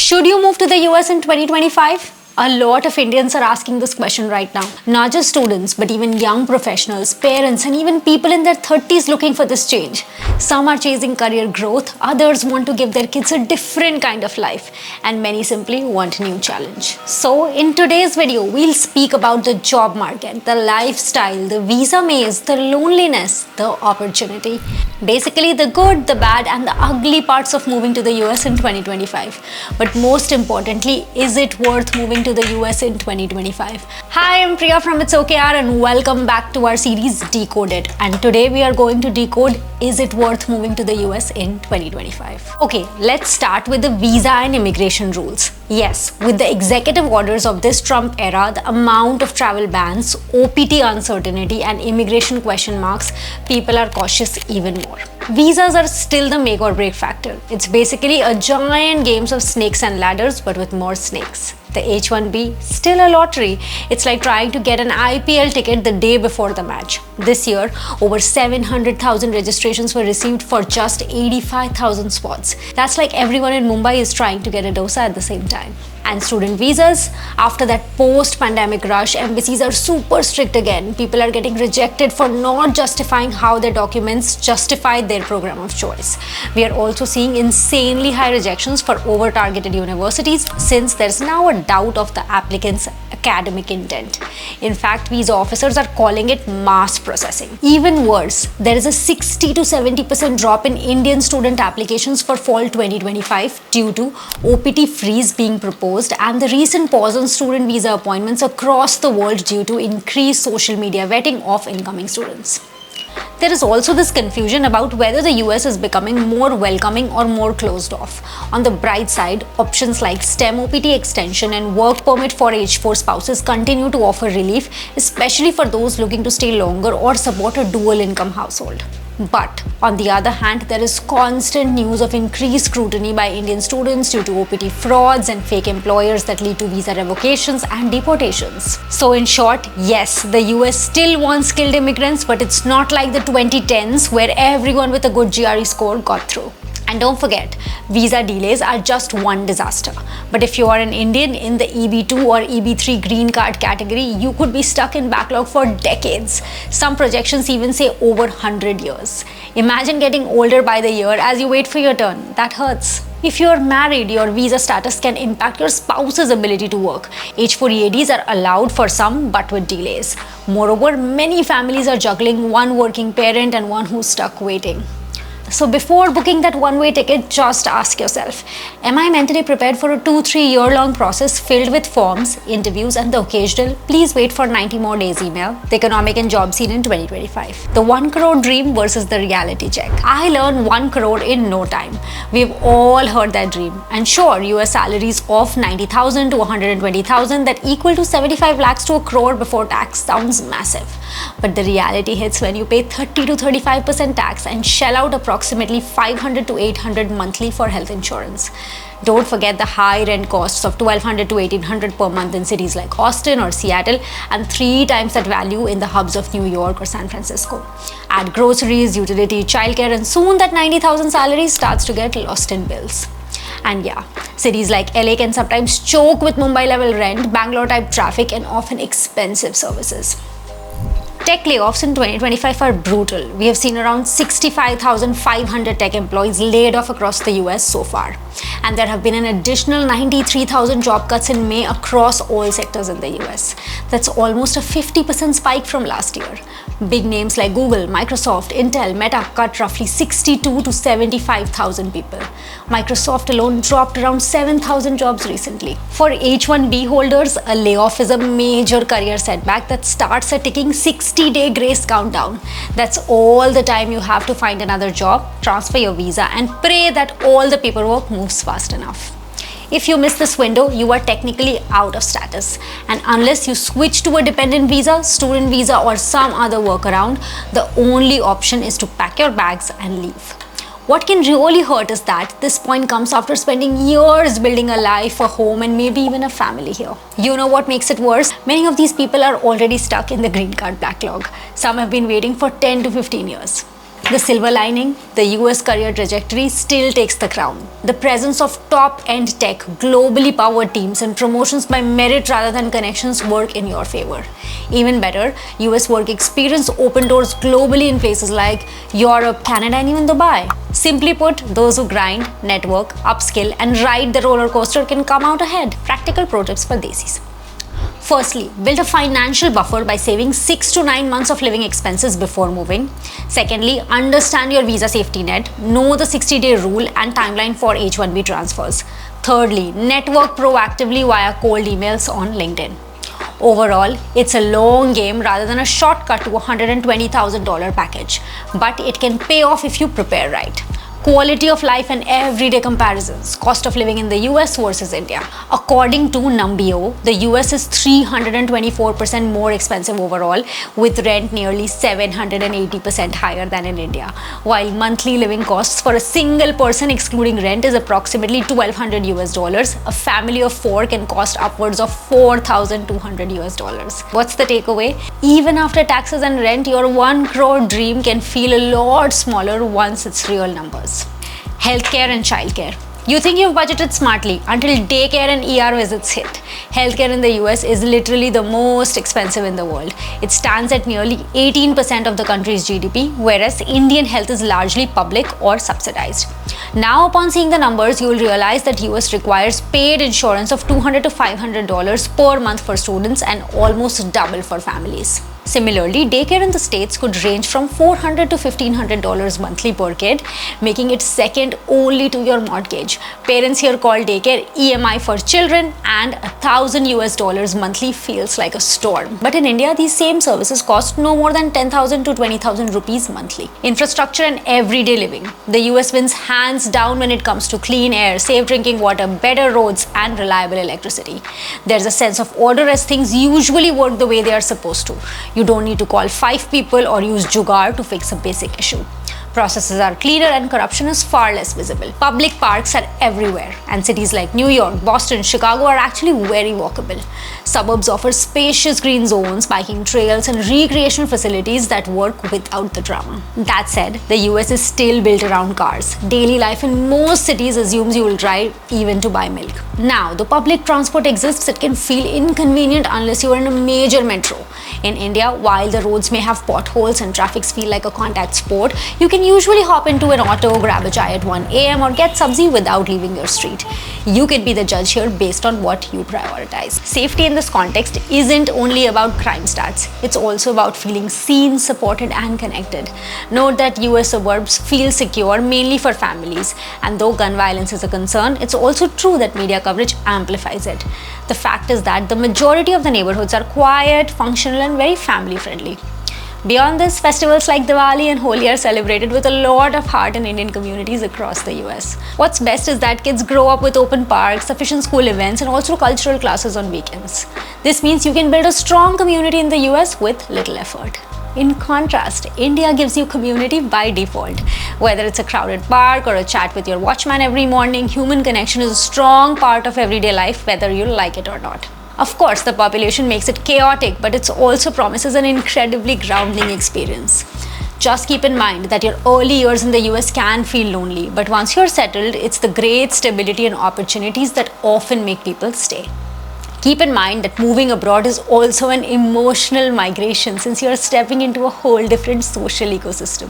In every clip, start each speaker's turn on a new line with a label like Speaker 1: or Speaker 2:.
Speaker 1: Should you move to the US in 2025? A lot of Indians are asking this question right now. Not just students, but even young professionals, parents, and even people in their 30s looking for this change. Some are chasing career growth, others want to give their kids a different kind of life, and many simply want a new challenge. So, in today's video, we'll speak about the job market, the lifestyle, the visa maze, the loneliness, the opportunity. Basically, the good, the bad, and the ugly parts of moving to the US in 2025. But most importantly, is it worth moving to the US in 2025? Hi, I'm Priya from It's Okay Yaar and welcome back to our series Decoded. And today we are going to decode, is it worth moving to the US in 2025? Okay, let's start with the visa and immigration rules. Yes, with the executive orders of this Trump era, the amount of travel bans, OPT uncertainty and immigration question marks, people are cautious even more. Visas are still the make or break factor. It's basically a giant game of snakes and ladders but with more snakes. The H-1B, still a lottery. It's like trying to get an IPL ticket the day before the match. This year, over 700,000 registrations were received for just 85,000 spots. That's like everyone in Mumbai is trying to get a dosa at the same time. And student visas, after that post-pandemic rush, embassies are super strict again. People are getting rejected for not justifying how their documents justified their program of choice. We are also seeing insanely high rejections for over-targeted universities since there's now a doubt of the applicant's academic intent. In fact, visa officers are calling it mass processing. Even worse, there is a 60 to 70% drop in Indian student applications for fall 2025 due to OPT freeze being proposed and the recent pause on student visa appointments across the world due to increased social media vetting of incoming students. There is also this confusion about whether the US is becoming more welcoming or more closed off. On the bright side, options like STEM OPT extension and work permit for H4 spouses continue to offer relief, especially for those looking to stay longer or support a dual income household. But on the other hand, there is constant news of increased scrutiny by Indian students due to OPT frauds and fake employers that lead to visa revocations and deportations. So in short, yes, the US still wants skilled immigrants, but it's not like the 2010s where everyone with a good GRE score got through. And don't forget, visa delays are just one disaster. But if you are an Indian in the EB2 or EB3 green card category, you could be stuck in backlog for decades. Some projections even say over 100 years. Imagine getting older by the year as you wait for your turn. That hurts. If you are married, your visa status can impact your spouse's ability to work. H4 EADs are allowed for some, but with delays. Moreover, many families are juggling one working parent and one who's stuck waiting. So before booking that one-way ticket, just ask yourself, am I mentally prepared for a 2-3 year-long process filled with forms, interviews and the occasional please wait for 90 more days email, the economic and job scene in 2025. The 1 crore dream versus the reality check. I learned 1 crore in no time. We've all heard that dream. And sure, US salaries of 90,000 to 120,000 that equal to 75 lakhs to a crore before tax sounds massive. But the reality hits when you pay 30 to 35% tax and shell out approximately 500 to 800 monthly for health insurance. Don't forget the high rent costs of 1,200 to 1,800 per month in cities like Austin or Seattle and 3 times that value in the hubs of New York or San Francisco. Add groceries, utility, childcare, and soon that 90,000 salary starts to get lost in bills. And yeah, cities like LA can sometimes choke with Mumbai level rent, Bangalore type traffic, and often expensive services. Tech layoffs in 2025 are brutal. We have seen around 65,500 tech employees laid off across the US so far. And there have been an additional 93,000 job cuts in May across all sectors in the US. That's almost a 50% spike from last year. Big names like Google, Microsoft, Intel, Meta cut roughly 62 to 75,000 people. Microsoft alone dropped around 7,000 jobs recently. For H-1B holders, a layoff is a major career setback that starts a ticking 60-day grace countdown. That's all the time you have to find another job, transfer your visa, and pray that all the paperwork moves fast enough. If you miss this window, you are technically out of status. And unless you switch to a dependent visa, student visa, or some other workaround, the only option is to pack your bags and leave. What can really hurt is that this point comes after spending years building a life, a home, and maybe even a family here. You know what makes it worse? Many of these people are already stuck in the green card backlog. Some have been waiting for 10 to 15 years. The silver lining, the US career trajectory still takes the crown. The presence of top-end tech, globally powered teams and promotions by merit rather than connections work in your favor. Even better, US work experience open doors globally in places like Europe, Canada and even Dubai. Simply put, those who grind, network, upskill and ride the roller coaster can come out ahead. Practical pro tips for Desis. Firstly, build a financial buffer by saving 6 to 9 months of living expenses before moving. Secondly, understand your visa safety net, know the 60-day rule and timeline for H-1B transfers. Thirdly, network proactively via cold emails on LinkedIn. Overall, it's a long game rather than a shortcut to a $120,000 package, but it can pay off if you prepare right. Quality of life and everyday comparisons. Cost of living in the US versus India. According to Numbeo, the US is 324% more expensive overall, with rent nearly 780% higher than in India. While monthly living costs for a single person excluding rent is approximately $1,200 a family of 4 can cost upwards of $4,200 What's the takeaway? Even after taxes and rent, your 1 crore dream can feel a lot smaller once it's real numbers. Healthcare and childcare. You think you've budgeted smartly until daycare and ER visits hit. Healthcare in the US is literally the most expensive in the world. It stands at nearly 18% of the country's GDP, whereas Indian health is largely public or subsidized. Now, upon seeing the numbers, you will realize that US requires paid insurance of $200 to $500 per month for students and almost double for families. Similarly, daycare in the States could range from $400 to $1,500 monthly per kid, making it second only to your mortgage. Parents here call daycare EMI for children, and $1,000 monthly feels like a storm. But in India, these same services cost no more than 10,000 to 20,000 rupees monthly. Infrastructure and everyday living. The US wins hands down when it comes to clean air, safe drinking water, better roads, and reliable electricity. There's a sense of order as things usually work the way they are supposed to. You don't need to call 5 people or use jugaad to fix a basic issue. Processes are cleaner and corruption is far less visible. Public parks are everywhere, and cities like New York, Boston, Chicago are actually very walkable. Suburbs offer spacious green zones, biking trails, and recreation facilities that work without the drama. That said, the US is still built around cars. Daily life in most cities assumes you will drive even to buy milk. Now, though public transport exists, it can feel inconvenient unless you are in a major metro. In India, while the roads may have potholes and traffic feel like a contact sport, you can usually hop into an auto, grab a chai at 1 AM or get sabzi without leaving your street. You can be the judge here based on what you prioritize. Safety in this context isn't only about crime stats. It's also about feeling seen, supported and connected. Note that US suburbs feel secure mainly for families, and though gun violence is a concern, it's also true that media coverage amplifies it. The fact is that the majority of the neighborhoods are quiet, functional and very family friendly. Beyond this, festivals like Diwali and Holi are celebrated with a lot of heart in Indian communities across the US. What's best is that kids grow up with open parks, sufficient school events, and also cultural classes on weekends. This means you can build a strong community in the US with little effort. In contrast, India gives you community by default. Whether it's a crowded park or a chat with your watchman every morning, human connection is a strong part of everyday life, whether you like it or not. Of course, the population makes it chaotic, but it also promises an incredibly grounding experience. Just keep in mind that your early years in the US can feel lonely, but once you're settled, it's the great stability and opportunities that often make people stay. Keep in mind that moving abroad is also an emotional migration, since you're stepping into a whole different social ecosystem.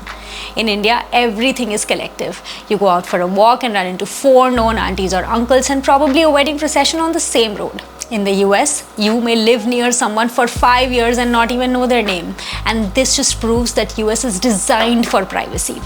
Speaker 1: In India, everything is collective. You go out for a walk and run into 4 known aunties or uncles and probably a wedding procession on the same road. In the US, you may live near someone for 5 years and not even know their name. And this just proves that US is designed for privacy.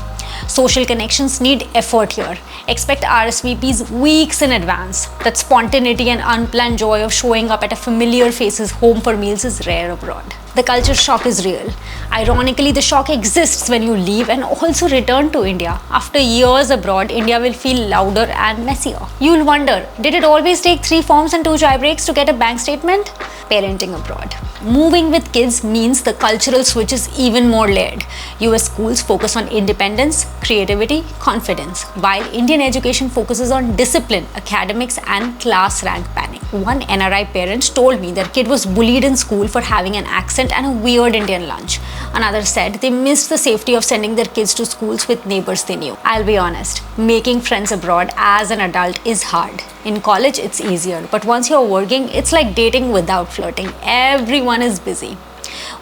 Speaker 1: Social connections need effort here. Expect RSVPs weeks in advance. That spontaneity and unplanned joy of showing up at a familiar face's home for meals is rare abroad. The culture shock is real. Ironically, the shock exists when you leave and also return to India. After years abroad, India will feel louder and messier. You'll wonder, did it always take 3 forms and 2 chai breaks to get a bank statement? Parenting abroad. Moving with kids means the cultural switch is even more layered. US schools focus on independence, creativity, confidence, while Indian education focuses on discipline, academics, and class rank panning. One NRI parent told me their kid was bullied in school for having an accent and a weird Indian lunch. Another said they missed the safety of sending their kids to schools with neighbors they knew. I'll be honest, making friends abroad as an adult is hard. In college, it's easier, but once you're working, it's like dating without flirting. Everyone is busy.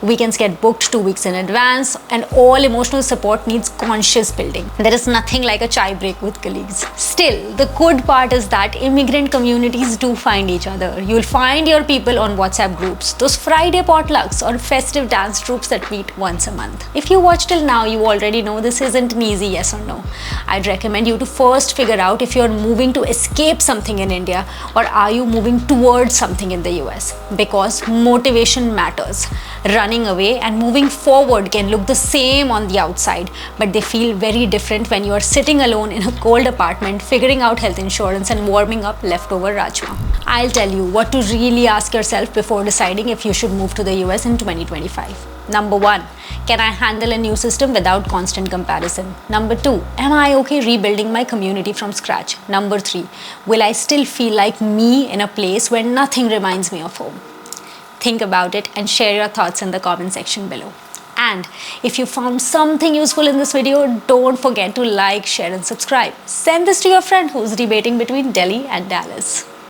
Speaker 1: Weekends get booked 2 weeks in advance, and all emotional support needs conscious building. There is nothing like a chai break with colleagues. Still, the good part is that immigrant communities do find each other. You'll find your people on WhatsApp groups, those Friday potlucks or festive dance troops that meet once a month. If you watch till now, you already know this isn't an easy yes or no. I'd recommend you to first figure out if you're moving to escape something in India or are you moving towards something in the US, because motivation matters. Running away and moving forward can look the same on the outside, but they feel very different when you are sitting alone in a cold apartment, figuring out health insurance and warming up leftover rajma. I'll tell you what to really ask yourself before deciding if you should move to the US in 2025. Number 1, can I handle a new system without constant comparison? Number 2, am I okay rebuilding my community from scratch? Number 3, will I still feel like me in a place where nothing reminds me of home? Think about it and share your thoughts in the comment section below. And if you found something useful in this video, don't forget to like, share and subscribe. Send this to your friend who's debating between Delhi and Dallas.